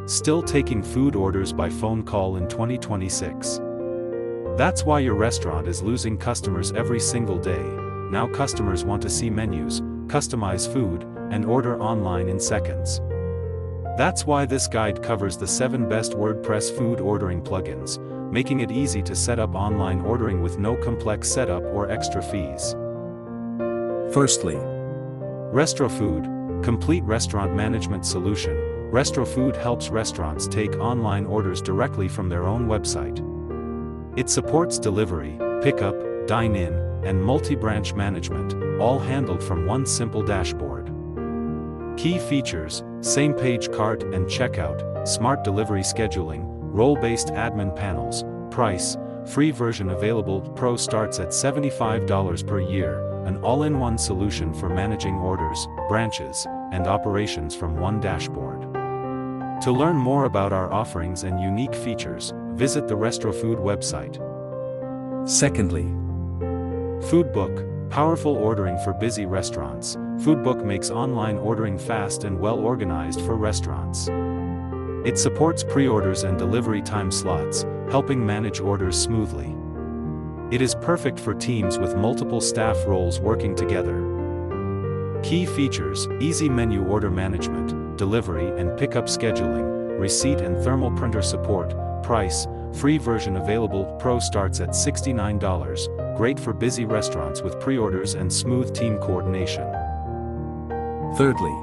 still taking food orders by phone call in 2026. That's why your restaurant is losing customers every single day. Now customers want to see menus, customize food, and order online in seconds. That's why this guide covers the 7 best WordPress food ordering plugins, making it easy to set up online ordering with no complex setup or extra fees. Firstly, RestroFood, complete restaurant management solution. RestroFood helps restaurants take online orders directly from their own website. It supports delivery, pickup, dine-in, and multi-branch management, all handled from one simple dashboard. Key features: same-page cart and checkout, smart delivery scheduling, role-based admin panels. Price: free version available. Pro starts at $75 per year, an all-in-one solution for managing orders, branches, and operations from one dashboard. To learn more about our offerings and unique features, visit the RestroFood website. secondly, foodbook, powerful ordering for busy restaurants. Foodbook makes online ordering fast and well organized for restaurants. It supports pre-orders and delivery time slots, helping manage orders smoothly. It is perfect for teams with multiple staff roles working together. Key features: easy menu order management, delivery and pickup scheduling, receipt and thermal printer support. Price: free version available. Pro starts at $69, great for busy restaurants with pre-orders and smooth team coordination. thirdly,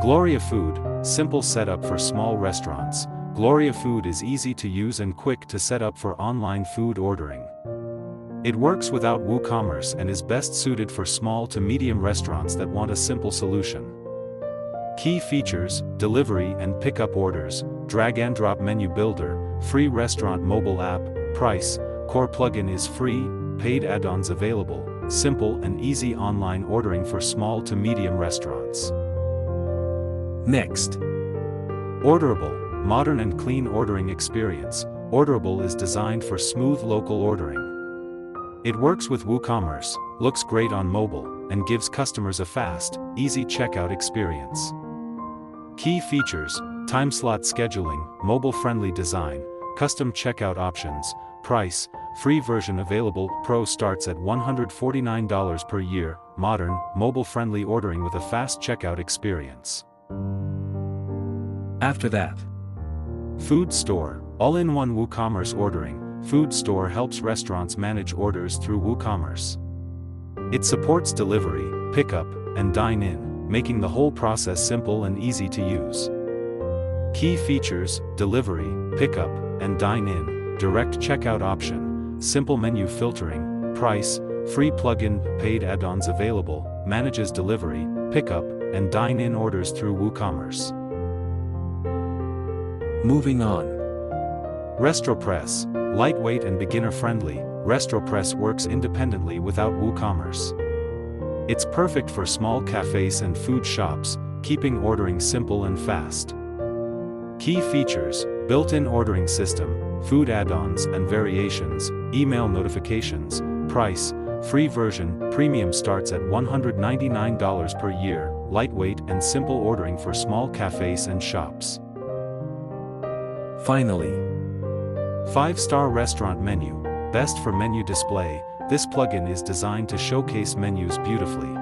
GloriaFood, simple setup for small restaurants. GloriaFood is easy to use and quick to set up for online food ordering. It works without WooCommerce and is best suited for small to medium restaurants that want a simple solution. Key features: delivery and pickup orders, drag and drop menu builder, free restaurant mobile app. Price: core plugin is free, paid add-ons available, simple and easy online ordering for small to medium restaurants. next, Orderable, modern and clean ordering experience. Orderable is designed for smooth local ordering. It works with WooCommerce, looks great on mobile, and gives customers a fast, easy checkout experience. Key features: time slot scheduling, mobile-friendly design, custom checkout options. Price: free version available. Pro starts at $149 per year, modern, mobile-friendly ordering with a fast checkout experience. after that, Food Store, all-in-one WooCommerce ordering. Food Store helps restaurants manage orders through WooCommerce. It supports delivery, pickup, and dine-in, making the whole process simple and easy to use. Key features: delivery, pickup, and dine-in, direct checkout option, simple menu filtering. Price: free plugin, paid add-ons available, manages delivery, pickup, and dine-in orders through WooCommerce. moving on, RestroPress, lightweight and beginner-friendly. RestroPress works independently without WooCommerce. It's perfect for small cafes and food shops, keeping ordering simple and fast. Key features: built-in ordering system, food add-ons and variations, email notifications. Price: free version, premium starts at $199 per year, lightweight and simple ordering for small cafes and shops. finally, 5-star restaurant menu, best for menu display. This plugin is designed to showcase menus beautifully.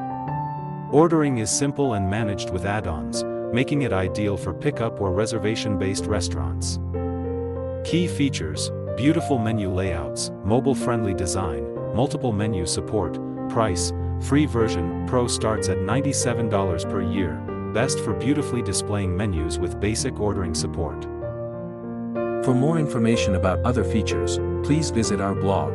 Ordering is simple and managed with add-ons, making it ideal for pickup or reservation-based restaurants. Key features: beautiful menu layouts, mobile-friendly design, multiple menu support. Price: free version. Pro starts at $97 per year, best for beautifully displaying menus with basic ordering support. for more information about other features, please visit our blog.